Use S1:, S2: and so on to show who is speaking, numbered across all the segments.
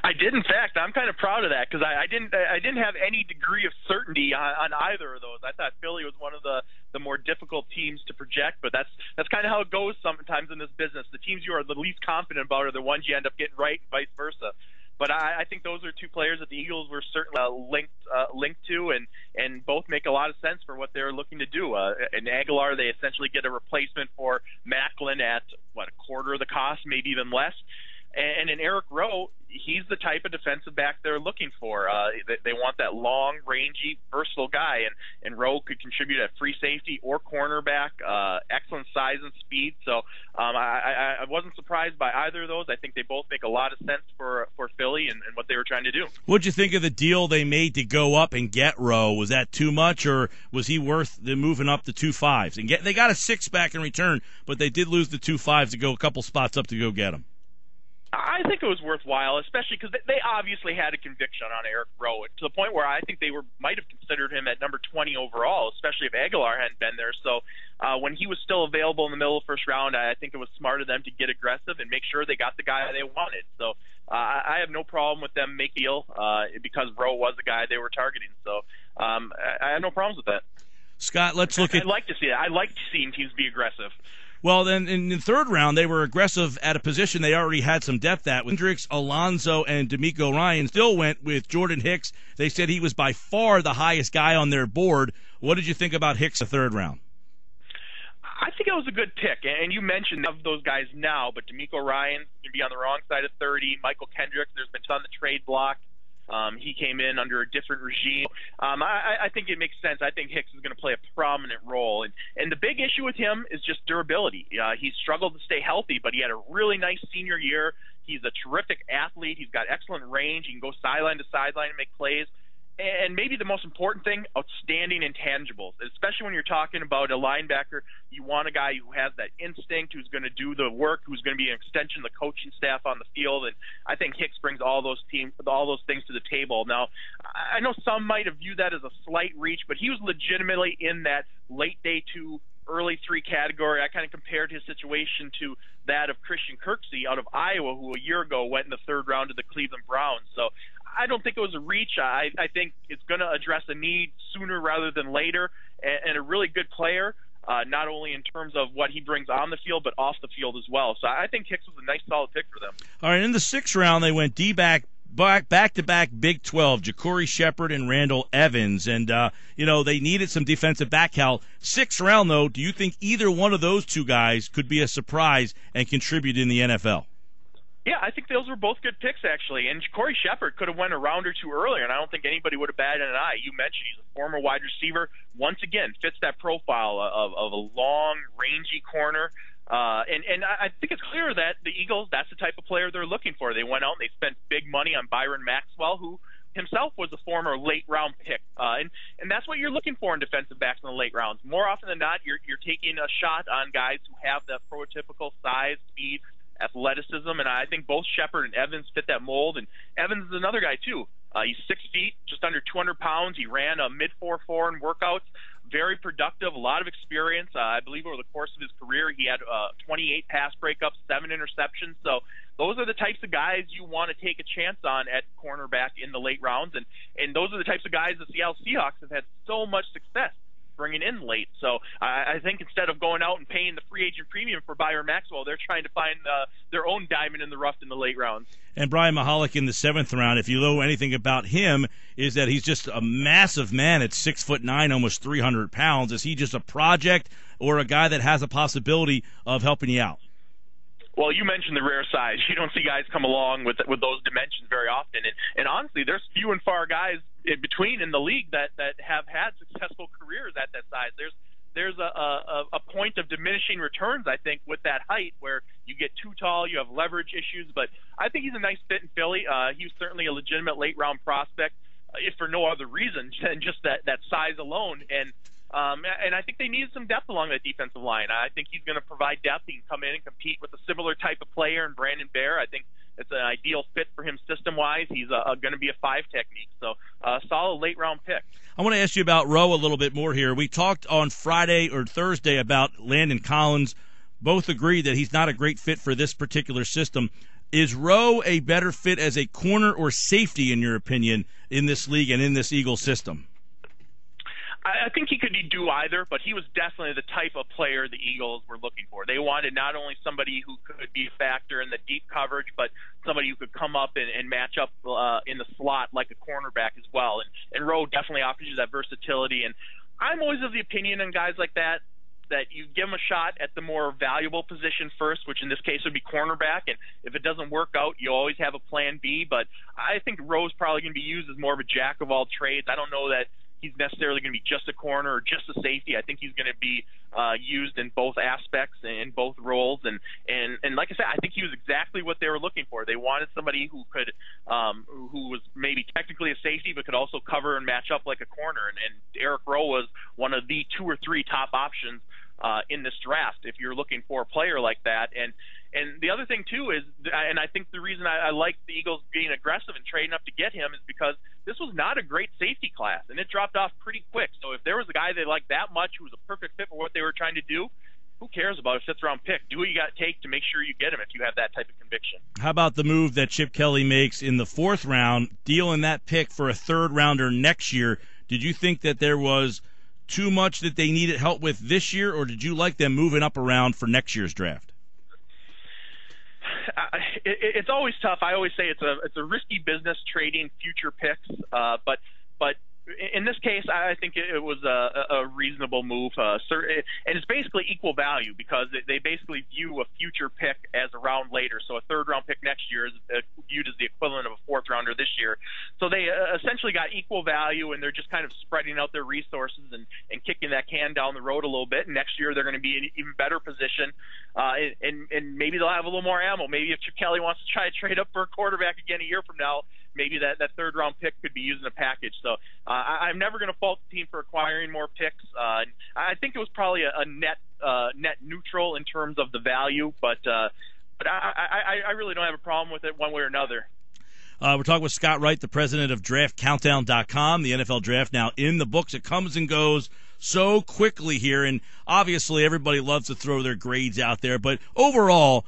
S1: I did, in fact. I'm kind of proud of that because I didn't have any degree of certainty on either of those. I thought Philly was one of the more difficult teams to project, but that's kind of how it goes sometimes in this business. The teams you are the least confident about are the ones you end up getting right, and vice versa. But I think those are two players that the Eagles were certainly linked to, and both make a lot of sense for what they're looking to do. In Aguilar, they essentially get a replacement for Macklin at, a quarter of the cost, maybe even less. And in Eric Rowe, he's the type of defensive back they're looking for. They want that long, rangy, versatile guy, and Rowe could contribute at free safety or cornerback, excellent size and speed. So I wasn't surprised by either of those. I think they both make a lot of sense for Philly and what they were trying to do.
S2: What'd you think of the deal they made to go up and get Rowe? Was that too much, or was he worth the moving up the 2 5s? And they got a 6 back in return, but they did lose the 2 5s to go a couple spots up to go get him.
S1: I think it was worthwhile, especially because they obviously had a conviction on Eric Rowe to the point where I think they might have considered him at number 20 overall, especially if Aguilar hadn't been there. So when he was still available in the middle of the first round, I think it was smart of them to get aggressive and make sure they got the guy they wanted. So I have no problem with them making a deal because Rowe was the guy they were targeting. So I have no problems with that.
S2: Scott, let's look at.
S1: I'd like to see that. I like seeing teams be aggressive.
S2: Well, then in the third round, they were aggressive at a position they already had some depth at. Hendricks, Alonso, and D'Amico Ryan still went with Jordan Hicks. They said he was by far the highest guy on their board. What did you think about Hicks the third round?
S1: I think it was a good pick, and you mentioned of those guys now, but D'Amico Ryan can be on the wrong side of 30. Michael Kendricks, there's been a ton of trade block. He came in under a different regime. I think it makes sense. I think Hicks is going to play a prominent role. And the big issue with him is just durability. He's struggled to stay healthy, but he had a really nice senior year. He's a terrific athlete. He's got excellent range. He can go sideline to sideline and make plays. And maybe the most important thing, outstanding intangibles, especially when you're talking about a linebacker. You want a guy who has that instinct, who's going to do the work, who's going to be an extension of the coaching staff on the field. And I think Hicks brings all those things to the table. Now, I know some might have viewed that as a slight reach, but he was legitimately in that late day 2, early 3 category. I kind of compared his situation to that of Christian Kirksey out of Iowa, who a year ago went in the third round to the Cleveland Browns. So I don't think it was a reach. I think it's going to address a need sooner rather than later, and a really good player, not only in terms of what he brings on the field, but off the field as well. So I think Hicks was a nice, solid pick for them.
S2: All right, in the 6th round, they went back-to-back Big 12, Ja'Cory Shepherd and Randall Evans. And, they needed some defensive back help. 6th round, though, do you think either one of those two guys could be a surprise and contribute in the NFL?
S1: Yeah, I think those were both good picks, actually. And Ja'Cory Shepherd could have went a round or two earlier, and I don't think anybody would have batted an eye. You mentioned he's a former wide receiver. Once again, fits that profile of a long, rangy corner. And I think it's clear that the Eagles, that's the type of player they're looking for. They went out and they spent big money on Byron Maxwell, who himself was a former late-round pick. And that's what you're looking for in defensive backs in the late rounds. More often than not, you're taking a shot on guys who have that prototypical size, speed, athleticism, and I think both Shepherd and Evans fit that mold. And Evans is another guy, too. He's 6 feet, just under 200 pounds. He ran a mid-4.4 in workouts. Very productive, a lot of experience. I believe over the course of his career, he had 28 pass breakups, 7 interceptions. So those are the types of guys you want to take a chance on at cornerback in the late rounds. And those are the types of guys the Seattle Seahawks have had so much success bringing in late. So I think instead of going out and paying the free agent premium for Byron Maxwell, they're trying to find their own diamond in the rough in the late rounds.
S2: And Brian Maholic in the 7th round, if you know anything about him, is that he's just a massive man at 6'9", almost 300 pounds. Is he just a project or a guy that has a possibility of helping you out?
S1: Well, you mentioned the rare size. You don't see guys come along with those dimensions very often. And honestly, there's few and far guys in between in the league that have had successful careers at that size. There's a point of diminishing returns, I think, with that height where you get too tall, you have leverage issues. But I think he's a nice fit in Philly. He was certainly a legitimate late-round prospect, if for no other reason than just that size alone. And I think they needed some depth along that defensive line. I think he's going to provide depth. He can come in and compete with a similar type of player in Brandon Bear. I think it's an ideal fit for him system-wise. He's going to be a 5 technique. So solid late-round pick.
S2: I want to ask you about Rowe a little bit more here. We talked on Friday or Thursday about Landon Collins. Both agreed that he's not a great fit for this particular system. Is Rowe a better fit as a corner or safety, in your opinion, in this league and in this Eagles system?
S1: I think he could do either, but he was definitely the type of player the Eagles were looking for. They wanted not only somebody who could be a factor in the deep coverage, but somebody who could come up and match up in the slot like a cornerback as well. And Rowe definitely offers you that versatility. And I'm always of the opinion on guys like that you give them a shot at the more valuable position first, which in this case would be cornerback. And if it doesn't work out, you always have a plan B. But I think Rowe's probably going to be used as more of a jack of all trades. I don't know that he's necessarily going to be just a corner or just a safety. I think he's going to be used in both aspects and in both roles. And like I said, I think he was exactly what they were looking for. They wanted somebody who could, who was maybe technically a safety, but could also cover and match up like a corner. And Eric Rowe was one of the 2 or 3 top options in this draft if you're looking for a player like that. And the other thing too is, and I think the reason I like the Eagles being aggressive and trading up to get him is because this was not a great safety class, and it dropped off pretty quick. So if there was a guy they liked that much who was a perfect fit for what they were trying to do, who cares about a 5th-round pick? Do what you got to take to make sure you get him if you have that type of conviction.
S2: How about the move that Chip Kelly makes in the 4th round, dealing that pick for a 3rd-rounder next year? Did you think that there was too much that they needed help with this year, or did you like them moving up around for next year's draft?
S1: It's always tough. I always say it's a risky business trading future picks, but in this case, I think it was a reasonable move, and it's basically equal value because they basically view a future pick as a round later. So a 3rd-round pick next year is viewed as the equivalent of a 4th-rounder this year. So they essentially got equal value, and they're just kind of spreading out their resources and kicking that can down the road a little bit. And next year they're going to be in an even better position, and maybe they'll have a little more ammo. Maybe if Chip Kelly wants to try to trade up for a quarterback again a year from now, maybe that 3rd-round pick could be used in a package. So I'm never going to fault the team for acquiring more picks. I think it was probably a net neutral in terms of the value, but I really don't have a problem with it one way or another.
S2: We're talking with Scott Wright, the president of DraftCountdown.com. The NFL Draft now in the books. It comes and goes so quickly here, and obviously everybody loves to throw their grades out there. But overall,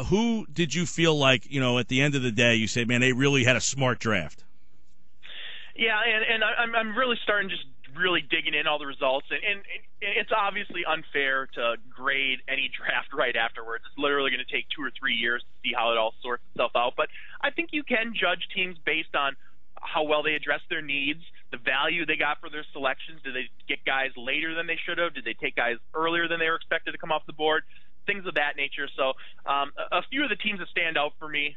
S2: who did you feel like, at the end of the day, you say, man, they really had a smart draft?
S1: Yeah, and I'm really starting just really digging in all the results, and it's obviously unfair to grade any draft right afterwards. It's literally going to take 2 or 3 years to see how it all sorts itself out. But I think you can judge teams based on how well they address their needs, the value they got for their selections. Did they get guys later than they should have? Did they take guys earlier than they were expected to come off the board? Things of that nature. So a few of the teams that stand out for me,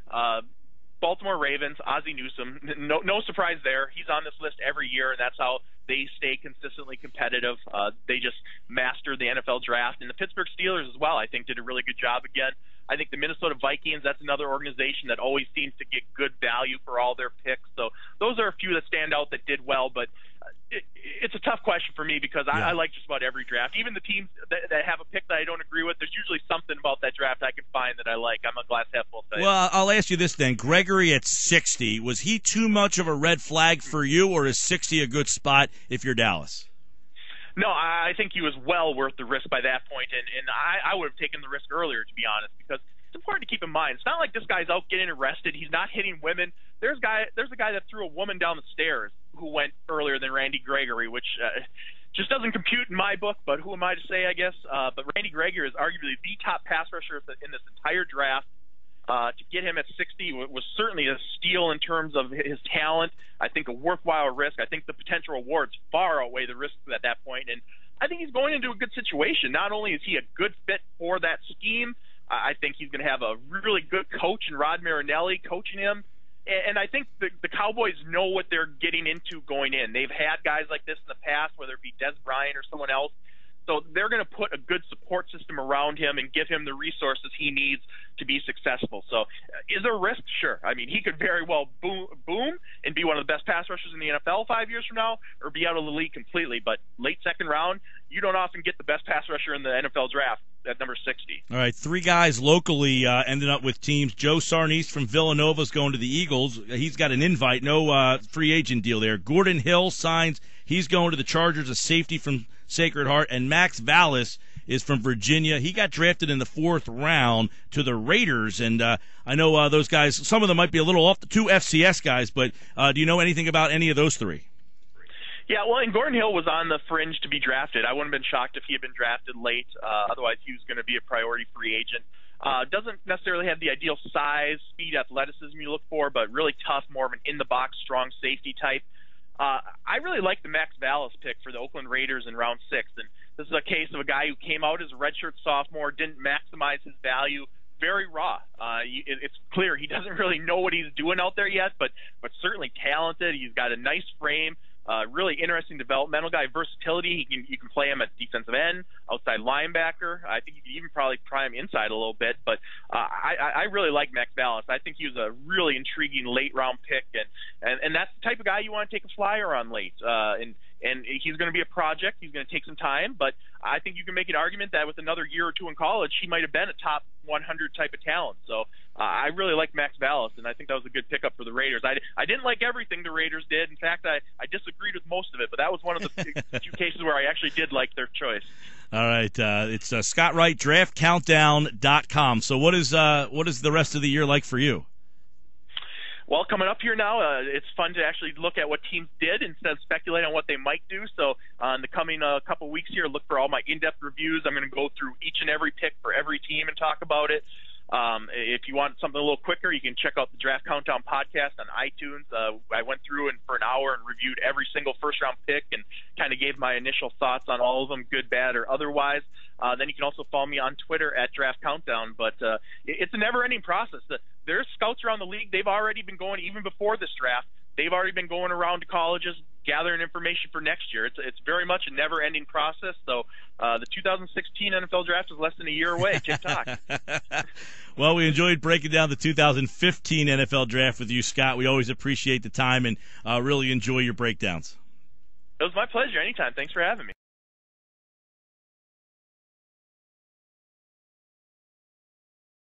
S1: Baltimore Ravens, Ozzie Newsome, no surprise there. He's on this list every year, and that's how they stay consistently competitive. They just mastered the NFL draft. And the Pittsburgh Steelers as well, I think, did a really good job again. I think the Minnesota Vikings, that's another organization that always seems to get good value for all their picks. So those are a few that stand out that did well, but it's a tough question for me because I like just about every draft. Even the teams that have a pick that I don't agree with, there's usually something about that draft I can find that I like. I'm a glass half full type.
S2: Well, I'll ask you this then. Gregory at 60, was he too much of a red flag for you, or is 60 a good spot if you're Dallas?
S1: No, I think he was well worth the risk by that point, and I would have taken the risk earlier, to be honest, because it's important to keep in mind. It's not like this guy's out getting arrested. He's not hitting women. There's a guy that threw a woman down the stairs who went earlier than Randy Gregory, which just doesn't compute in my book, but who am I to say, I guess? But Randy Gregory is arguably the top pass rusher in this entire draft. To get him at 60 was certainly a steal in terms of his talent. I think a worthwhile risk. I think the potential rewards far outweigh the risks at that point. And I think he's going into a good situation. Not only is he a good fit for that scheme, I think he's going to have a really good coach in Rod Marinelli coaching him. And I think the Cowboys know what they're getting into going in. They've had guys like this in the past, whether it be Des Bryant or someone else. So they're going to put a good support system around him and give him the resources he needs to be successful. So is there a risk? Sure. I mean, he could very well boom and be one of the best pass rushers in the NFL 5 years from now, or be out of the league completely. But late second round, you don't often get the best pass rusher in the NFL draft at number 60. All
S2: right, 3 guys locally ended up with teams. Joe Sarnice from Villanova is going to the Eagles. He's got an invite, no free agent deal there. Gordon Hill signs. He's going to the Chargers, a safety from Sacred Heart. And Max Vallis is from Virginia. He got drafted in the 4th round to the Raiders, and I know those guys, some of them might be a little off, the 2 FCS guys, but do you know anything about any of those 3?
S1: Yeah, well, and Gordon Hill was on the fringe to be drafted. I wouldn't have been shocked if he had been drafted late. Otherwise, he was going to be a priority free agent. Doesn't necessarily have the ideal size, speed, athleticism you look for, but really tough, more of an in-the-box, strong safety type. I really like the Max Vallis pick for the Oakland Raiders in round 6. And this is a case of a guy who came out as a redshirt sophomore, didn't maximize his value, very raw. It's clear he doesn't really know what he's doing out there yet, but certainly talented. He's got a nice frame. Really interesting developmental guy, versatility. You can play him at defensive end, outside linebacker. I think you could even probably try him inside a little bit. But I really like Max Vallis. I think he was a really intriguing late round pick, and that's the type of guy you want to take a flyer on late. And he's going to be a project. He's going to take some time, but I think you can make an argument that with another year or 2 in college, he might have been a top 100 type of talent. So I really like Max Vallis, and I think that was a good pickup for the Raiders. I didn't like everything the Raiders did. In fact, I disagreed with most of it, but that was one of the few cases where I actually did like their choice.
S2: All right, it's Scott Wright, draftcountdown.com. So what is the rest of the year like for you?
S1: Well, coming up here now, it's fun to actually look at what teams did instead of speculating on what they might do. So in the coming couple weeks here, look for all my in-depth reviews. I'm going to go through each and every pick for every team and talk about it. If you want something a little quicker, you can check out the Draft Countdown podcast on iTunes. I went through and for an hour and reviewed every single first-round pick and kind of gave my initial thoughts on all of them, good, bad, or otherwise. Then you can also follow me on Twitter at Draft Countdown. But it's a never-ending process. There's scouts around the league. They've already been going, even before this draft, they've already been going around to colleges gathering information for next year. It's very much a never-ending process. So the 2016 NFL Draft is less than a year away. Tick-tock.
S2: Well, we enjoyed breaking down the 2015 NFL Draft with you, Scott. We always appreciate the time and really enjoy your breakdowns.
S1: It was my pleasure. Anytime. Thanks for having me.